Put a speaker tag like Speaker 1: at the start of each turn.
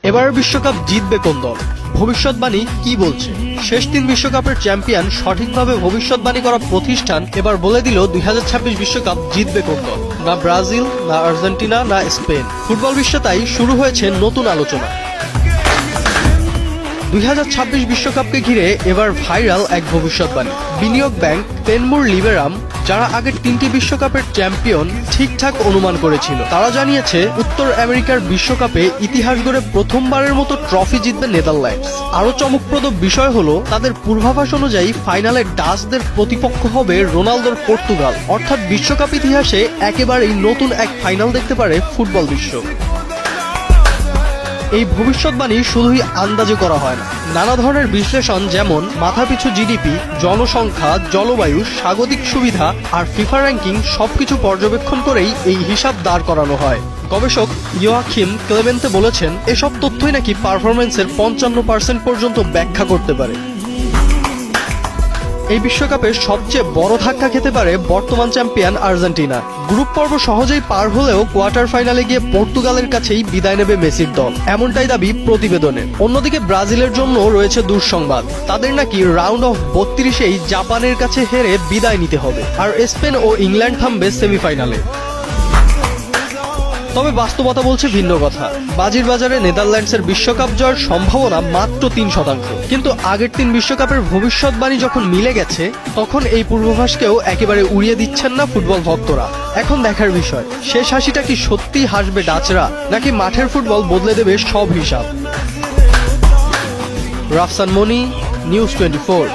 Speaker 1: এবার বিশ্বকাপ জিতবে কোন দল? ভবিষ্যৎবাণী কি বলছে? শেষ 3 বিশ্বকাপের চ্যাম্পিয়ন সঠিকভাবে ভবিষ্যৎবাণী করা প্রতিষ্ঠান এবার বলে দিল 2026 বিশ্বকাপ জিতবে কোন দল। না ব্রাজিল, না আর্জেন্টিনা, না স্পেন। ফুটবল বিশ্বে তাই শুরু হয়েছে নতুন আলোচনা। 2026 বিশ্বকাপকে ঘিরে এবার ভাইরাল এক ভবিষ্যৎবাণী। বিনিয়োগ ব্যাংক পেনমুর লিবেরাম, যারা আগের 3টি বিশ্বকাপের চ্যাম্পিয়ন ঠিকঠাক অনুমান করেছিল, তারা জানিয়েছে উত্তর আমেরিকার বিশ্বকাপে ইতিহাস গড়ে প্রথমবারের মতো ট্রফি জিতবে নেদারল্যান্ডস। আরও চমকপ্রদ বিষয় হলো, তাদের পূর্বাভাস অনুযায়ী ফাইনালে ডাচদের প্রতিপক্ষ হবে রোনালদোর পর্তুগাল। অর্থাৎ বিশ্বকাপ ইতিহাসে একেবারেই নতুন এক ফাইনাল দেখতে পারে ফুটবল বিশ্ব। এই ভবিষ্যৎবাণী শুধুই আন্দাজে করা হয় না, নানা ধরনের বিশ্লেষণ, যেমন মাথাপিছু জিডিপি, জনসংখ্যা, জলবায়ু, স্বাগতিক সুবিধা আর ফিফা র্যাঙ্কিং সবকিছু পর্যবেক্ষণ করেই এই হিসাব দাঁড় করানো হয়। গবেষক ইয়োয়াকিম ক্লেমেন্তে বলেছেন, এসব তথ্যই নাকি পারফরম্যান্সের 55% পর্যন্ত ব্যাখ্যা করতে পারে। এই বিশ্বকাপে সবচেয়ে বড় ধাক্কা খেতে পারে বর্তমান চ্যাম্পিয়ন আর্জেন্টিনা। গ্রুপ পর্ব সহজেই পার হলেও কোয়ার্টার ফাইনালে গিয়ে পর্তুগালের কাছেই বিদায় নেবে মেসির দল, এমনটাই দাবি প্রতিবেদনে। অন্যদিকে ব্রাজিলের জন্য রয়েছে দুঃসংবাদ, তাদের নাকি রাউন্ড অফ 32-এই জাপানের কাছে হেরে বিদায় নিতে হবে, আর স্পেন ও ইংল্যান্ড থামবে সেমিফাইনালে। তবে বাস্তবতা বলছে ভিন্ন কথা। বাজির বাজারে নেদারল্যান্ডসের বিশ্বকাপ জয়ের সম্ভাবনা মাত্র 3%। কিন্তু আগের 3 বিশ্বকাপের ভবিষ্যৎবাণী যখন মিলে গেছে, তখন এই পূর্বাভাসকেও একেবারে উড়িয়ে দিচ্ছেন না ফুটবল ভক্তরা। এখন দেখার বিষয়, শেষ হাসিটা কি সত্যিই হাসবে ডাচরা, নাকি মাঠের ফুটবল বদলে দেবে সব হিসাব। রাফসান মনি, নিউজ 24।